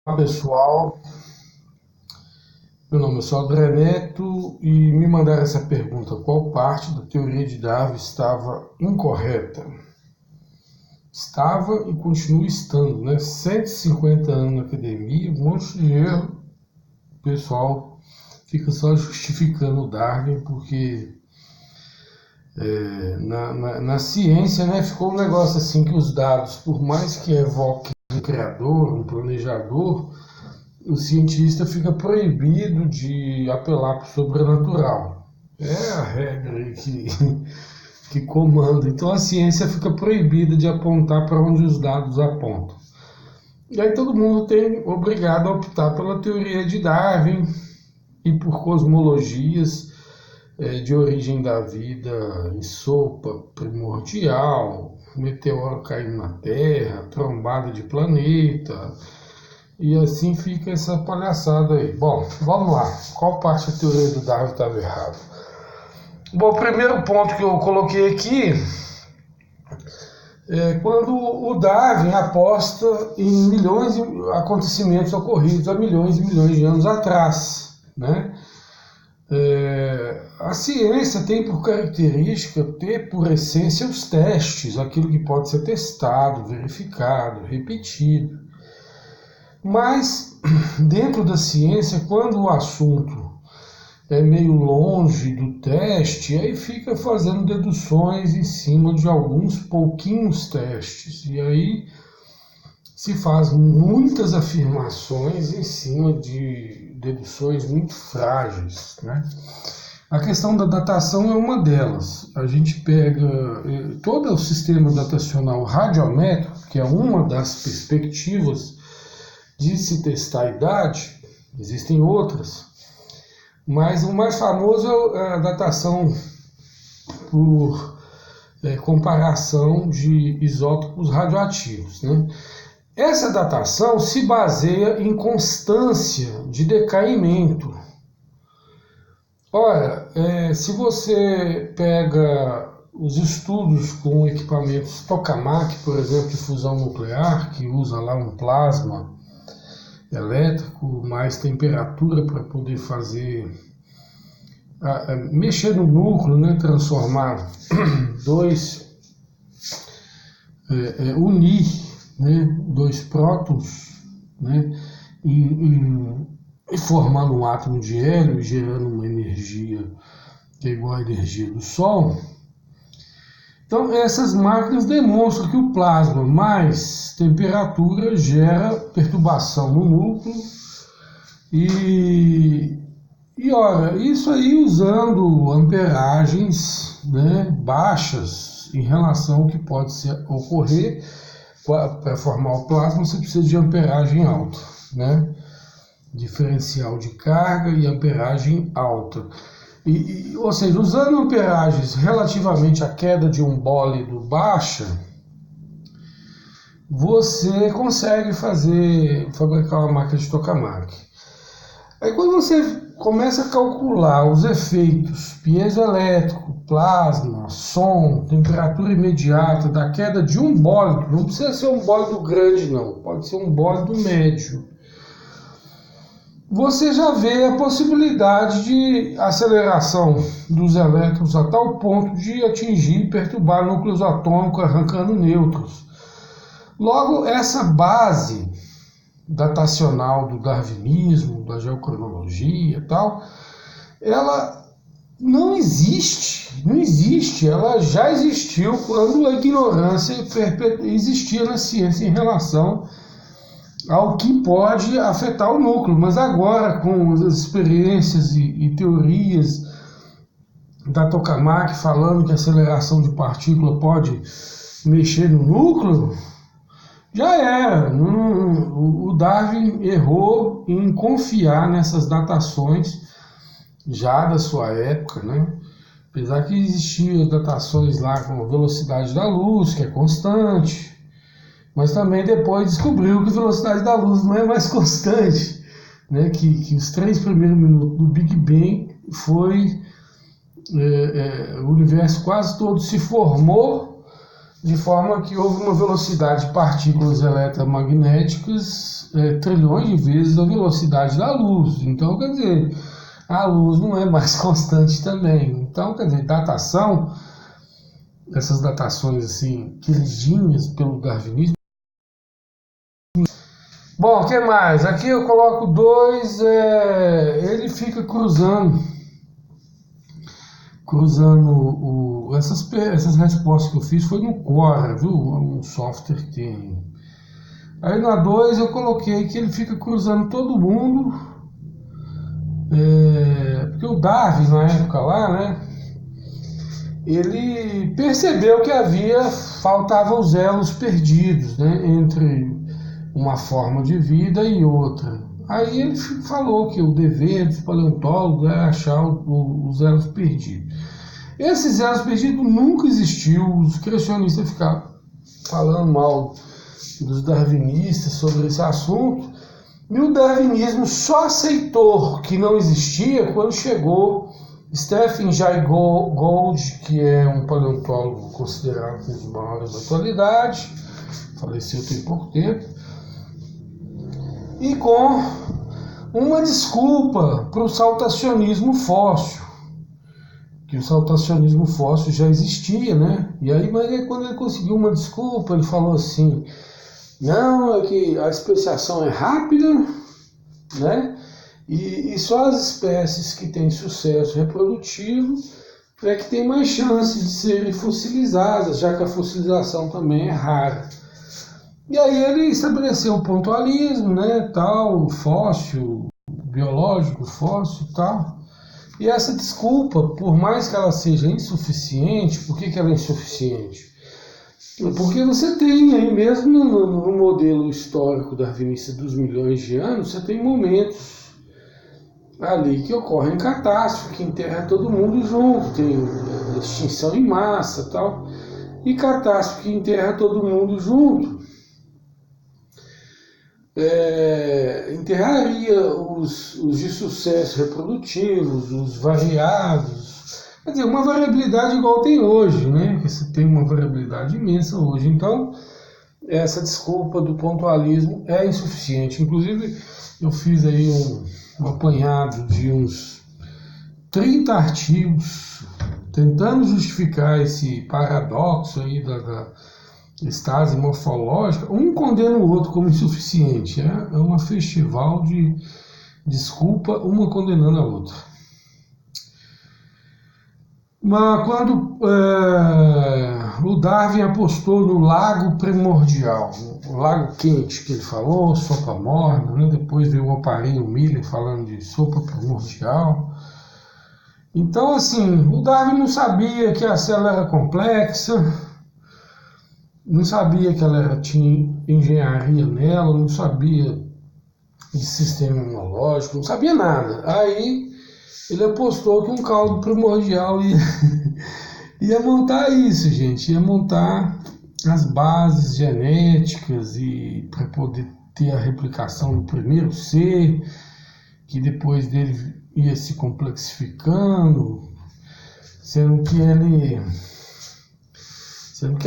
Olá pessoal, meu nome é Sodré Neto e me mandaram essa pergunta: qual parte da teoria de Darwin estava incorreta? Estava e continua estando, né? 150 anos na academia, um monte de erro, o pessoal fica só justificando o Darwin porque na ciência, né, ficou um negócio assim que os dados, por mais que evoquem um criador, um planejador, o cientista fica proibido de apelar para o sobrenatural. É a regra aí que comanda. Então a ciência fica proibida de apontar para onde os dados apontam. E aí todo mundo tem obrigado a optar pela teoria de Darwin e por cosmologias de origem da vida em sopa primordial, meteoro caindo na Terra, trombada de planeta. E assim fica essa palhaçada aí. Bom, vamos lá. Qual parte da teoria do Darwin estava errada? Bom, o primeiro ponto que eu coloquei aqui é quando o Darwin aposta em milhões de acontecimentos ocorridos há milhões e milhões de anos atrás, né? A ciência tem por característica ter por essência os testes, aquilo que pode ser testado, verificado, repetido. Mas, dentro da ciência, quando o assunto é meio longe do teste, aí fica fazendo deduções em cima de alguns pouquinhos testes. E aí se faz muitas afirmações em cima de deduções muito frágeis, né? A questão da datação é uma delas. A gente pega todo o sistema datacional radiométrico, que é uma das perspectivas de se testar a idade, existem outras, mas o mais famoso é a datação por comparação de isótopos radioativos, né? Essa datação se baseia em constância de decaimento. Olha, se você pega os estudos com equipamentos tokamak, por exemplo, de fusão nuclear, que usa lá um plasma elétrico, mais temperatura para poder fazer, mexer no núcleo, né, transformar unir, né, dois prótons, né, e formando um átomo de hélio, gerando uma energia que é igual à energia do Sol. Então, essas máquinas demonstram que o plasma mais temperatura gera perturbação no núcleo e olha, isso aí usando amperagens, né, baixas em relação ao que pode ocorrer. Para formar o plasma você precisa de amperagem alta, né? Diferencial de carga e amperagem alta. Ou seja, usando amperagens relativamente à queda de um bólido baixa, você consegue fabricar uma máquina de tokamak. Aí quando você começa a calcular os efeitos piezoelétrico, plasma, som, temperatura imediata da queda de um bólido, não precisa ser um bólido grande não, pode ser um bólido médio, você já vê a possibilidade de aceleração dos elétrons a tal ponto de atingir e perturbar núcleos atômicos, arrancando nêutrons. Logo, essa base datacional do darwinismo, da geocronologia e tal, ela não existe, ela já existiu quando a ignorância existia na ciência em relação ao que pode afetar o núcleo, mas agora com as experiências e teorias da tokamak falando que a aceleração de partícula pode mexer no núcleo, já era. O Darwin errou em confiar nessas datações já da sua época, né? Apesar que existiam datações lá com a velocidade da luz, que é constante, mas também depois descobriu que a velocidade da luz não é mais constante, né? Que os 3 primeiros minutos do Big Bang foi o universo quase todo se formou de forma que houve uma velocidade de partículas eletromagnéticas trilhões de vezes a velocidade da luz. Então, quer dizer, a luz não é mais constante também. Então, quer dizer, datação, essas datações assim, queridinhas pelo darwinismo. Bom, o que mais? Aqui eu coloco dois, ele fica cruzando essas respostas que eu fiz foi no Quora, viu? Um software que tem. Aí na 2 eu coloquei que ele fica cruzando todo mundo, porque o Darwin na época lá, né? Ele percebeu que faltavam os elos perdidos, né? Entre uma forma de vida e outra. Aí ele falou que o dever dos paleontólogos é achar os elos perdidos. Esses elos perdidos nunca existiu. Os criacionistas ficaram falando mal dos darwinistas sobre esse assunto. E o darwinismo só aceitou que não existia quando chegou Stephen Jay Gould, que é um paleontólogo considerado um dos maiores da atualidade, faleceu tem pouco tempo, e com uma desculpa para o saltacionismo fóssil, que o saltacionismo fóssil já existia, né? E aí, mas aí quando ele conseguiu uma desculpa, ele falou assim, não, é que a especiação é rápida, né? E só as espécies que têm sucesso reprodutivo é que tem mais chance de serem fossilizadas, já que a fossilização também é rara. E aí ele estabeleceu o pontualismo, né, tal, fóssil, biológico, fóssil e tal. E essa desculpa, por mais que ela seja insuficiente, por que ela é insuficiente? Porque você tem aí mesmo no modelo histórico darwinista dos milhões de anos, você tem momentos ali que ocorrem catástrofe, que enterra todo mundo junto, tem extinção em massa e tal, e catástrofe que enterra todo mundo junto. Enterraria os de sucesso reprodutivos, os variados, quer dizer, uma variabilidade igual tem hoje, né? Você tem uma variabilidade imensa hoje, então essa desculpa do pontualismo é insuficiente. Inclusive eu fiz aí um apanhado de uns 30 artigos tentando justificar esse paradoxo aí da estase morfológica. Um condena o outro como insuficiente. É um festival de desculpa, uma condenando a outra. Mas quando o Darwin apostou no lago primordial, o lago quente que ele falou, sopa morna, né? Depois veio o Oparinho Miller falando de sopa primordial. Então, assim, o Darwin não sabia que a célula era complexa, não sabia que ela tinha engenharia nela, não sabia de sistema imunológico, não sabia nada. Aí ele apostou que um caldo primordial ia montar isso, gente, ia montar as bases genéticas e para poder ter a replicação do primeiro ser, que depois dele ia se complexificando, sendo que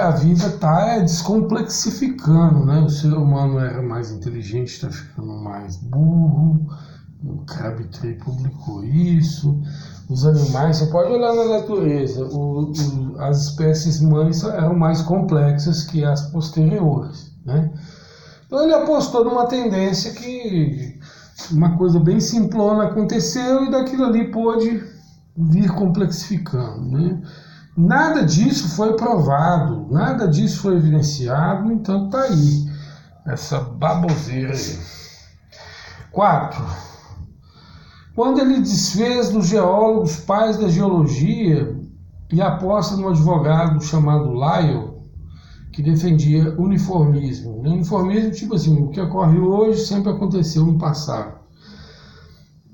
a vida está descomplexificando, né? O ser humano era mais inteligente, está ficando mais burro. O Crabtree publicou isso. Os animais, você pode olhar na natureza, as espécies mães eram mais complexas que as posteriores, né? Então ele apostou numa tendência que uma coisa bem simplona aconteceu e daquilo ali pôde vir complexificando, né? Nada disso foi provado, nada disso foi evidenciado, então tá aí, essa baboseira aí. 4. Quando ele desfez dos geólogos pais da geologia e aposta no advogado chamado Lyell, que defendia uniformismo. Uniformismo, tipo assim, o que ocorre hoje sempre aconteceu no passado.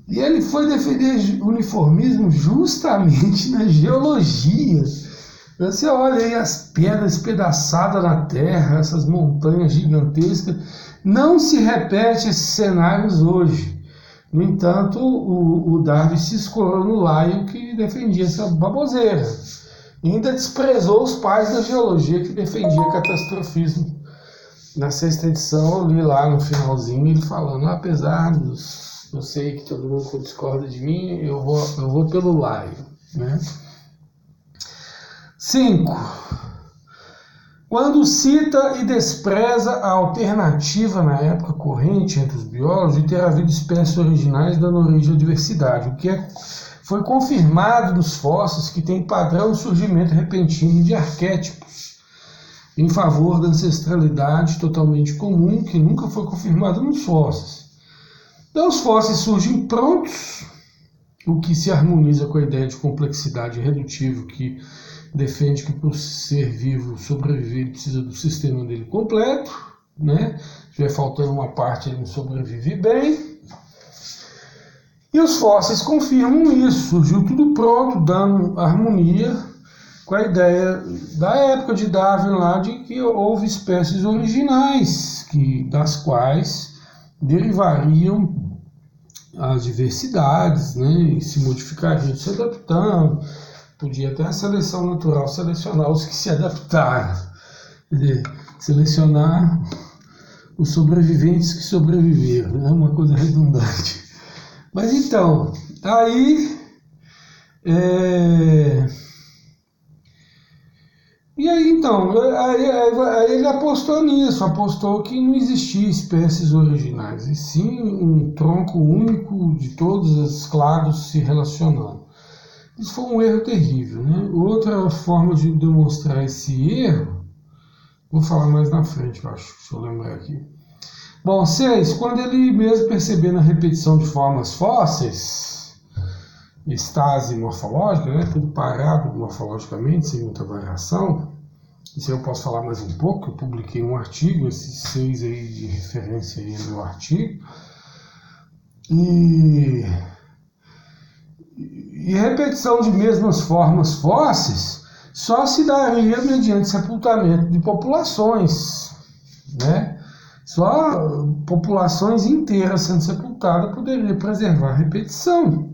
E ele foi defender uniformismo justamente na geologia. Você olha aí as pedras espedaçadas na terra, essas montanhas gigantescas. Não se repete esses cenários hoje. No entanto, o Darwin se escorou no Lyell que defendia essa baboseira. ainda desprezou os pais da geologia que defendiam catastrofismo. Na sexta edição, eu li lá no finalzinho ele falando, apesar dos... Eu sei que todo mundo discorda de mim, eu vou pelo Laio, né? 5. Quando cita e despreza a alternativa na época corrente entre os biólogos de ter havido espécies originais dando origem à diversidade, o que foi confirmado nos fósseis que tem padrão de surgimento repentino de arquétipos em favor da ancestralidade totalmente comum, que nunca foi confirmado nos fósseis. Então os fósseis surgem prontos, o que se harmoniza com a ideia de complexidade redutível que defende que para o ser vivo sobreviver ele precisa do sistema dele completo, né? Se estiver faltando uma parte ele não sobrevive bem. E os fósseis confirmam isso, surgiu tudo pronto, dando harmonia com a ideia da época de Darwin lá de que houve espécies originais, das quais derivariam as diversidades, né? E se modificariam, se adaptando. Podia até a seleção natural selecionar os que se adaptaram, quer dizer, selecionar os sobreviventes que sobreviveram, né? Uma coisa redundante. Mas então, aí... E aí então, aí ele apostou nisso, apostou que não existia espécies originais, e sim um tronco único de todos os clados se relacionando. Isso foi um erro terrível, né? Outra forma de demonstrar esse erro, vou falar mais na frente, eu acho, se eu lembrar aqui. Bom, 6. Quando ele mesmo percebendo a repetição de formas fósseis, estase morfológica, né? Tudo parado morfologicamente, sem muita variação. Isso aí eu posso falar mais um pouco, eu publiquei um artigo, esses 6 aí de referência aí no meu artigo. E repetição de mesmas formas fósseis só se daria mediante sepultamento de populações, né? Só populações inteiras sendo sepultadas poderia preservar a repetição.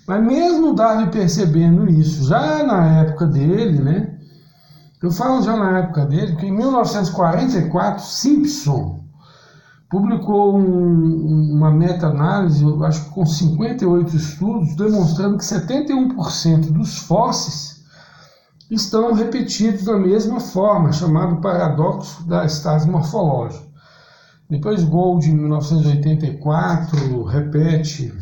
Mas mesmo Darwin percebendo isso, já na época dele, né? Eu falo já na época dele, que em 1944, Simpson publicou uma meta-análise, eu acho que com 58 estudos, demonstrando que 71% dos fósseis estão repetidos da mesma forma, chamado paradoxo da estase morfológica. Depois Gold, em 1984, repete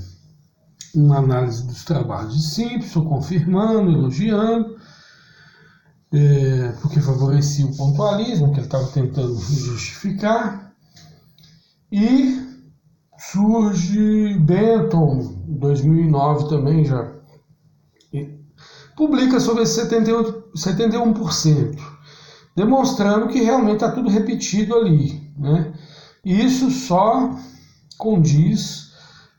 uma análise dos trabalhos de Simpson, confirmando, elogiando, porque favorecia o pontualismo, que ele estava tentando justificar. E surge Benton, em 2009 também já, publica sobre esse 71%, demonstrando que realmente está tudo repetido ali, né? E isso só condiz,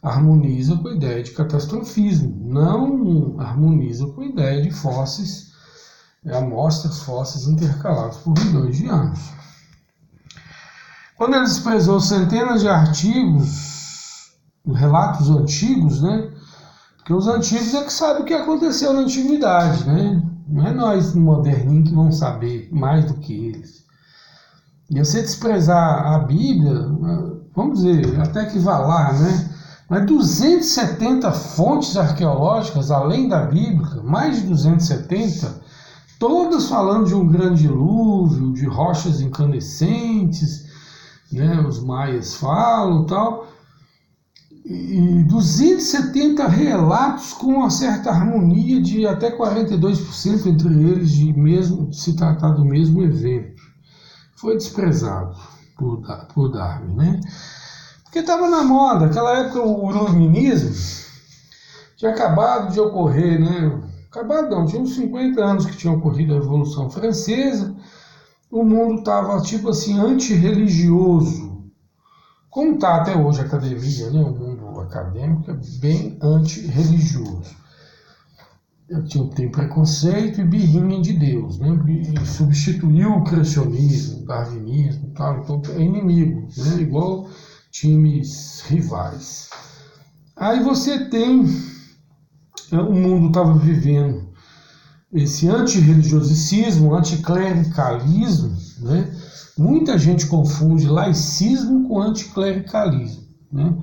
harmoniza com a ideia de catastrofismo, não harmoniza com a ideia de fósseis, amostras fósseis intercaladas por milhões de anos. Quando ele desprezou centenas de artigos, relatos antigos, né? Porque os antigos é que sabem o que aconteceu na antiguidade, né? Não é nós moderninhos que vamos saber mais do que eles. E você desprezar a Bíblia, vamos dizer, até que vá lá, né? Mas 270 fontes arqueológicas, além da Bíblia, mais de 270, todas falando de um grande dilúvio, de rochas incandescentes, né, os maias falam e tal, e 270 relatos com uma certa harmonia de até 42% entre eles de mesmo se tratar do mesmo evento. Foi desprezado por Darwin, né? Porque estava na moda, naquela época o iluminismo tinha acabado de ocorrer, né? Acabado não, tinha uns 50 anos que tinha ocorrido a Revolução Francesa. O mundo estava, tipo assim, antirreligioso. Como está até hoje a academia, né? O mundo acadêmico é bem antirreligioso. Tem preconceito e birrinha de Deus, né? E substituiu o criacionismo, o darwinismo e tal. Então é inimigo, né? Igual times rivais. Aí você tem... O mundo estava vivendo esse antirreligiosismo, anticlericalismo, né? Muita gente confunde laicismo com anticlericalismo, né?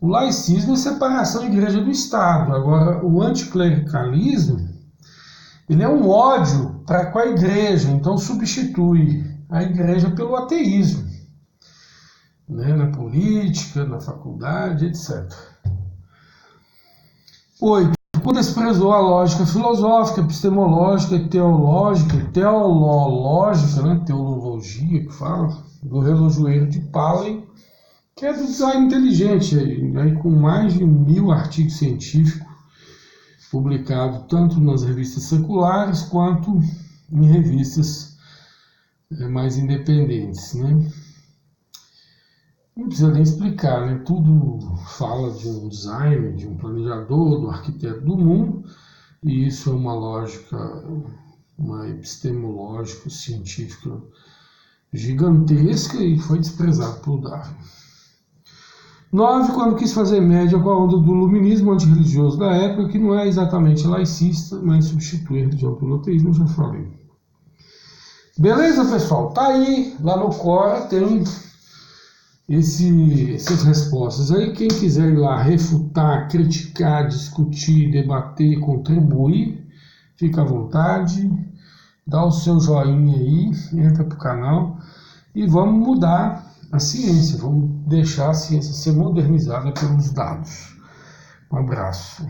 O laicismo é separação da igreja do Estado. Agora, o anticlericalismo, ele é um ódio para com a igreja, então substitui a igreja pelo ateísmo, né? Na política, na faculdade, etc. 8. Quando desprezou a lógica filosófica, epistemológica, teológica, né? Teologia, que fala, do relojoeiro de Paley, que é do design inteligente, aí, com mais de 1000 artigos científicos publicados tanto nas revistas seculares quanto em revistas mais independentes, né? Não precisa nem explicar, né? Tudo fala de um designer, de um planejador, do arquiteto do mundo, e isso é uma lógica, uma epistemológica, científica gigantesca e foi desprezado por Darwin. 9, quando quis fazer média com a onda do iluminismo antirreligioso da época, que não é exatamente laicista, mas substitui a religião pelo ateísmo, já falei. Beleza, pessoal? Tá aí, lá no Quora tem essas respostas aí. Quem quiser ir lá refutar, criticar, discutir, debater, contribuir, fica à vontade, dá o seu joinha aí, entra pro canal e vamos mudar a ciência, vamos deixar a ciência ser modernizada pelos dados. Um abraço.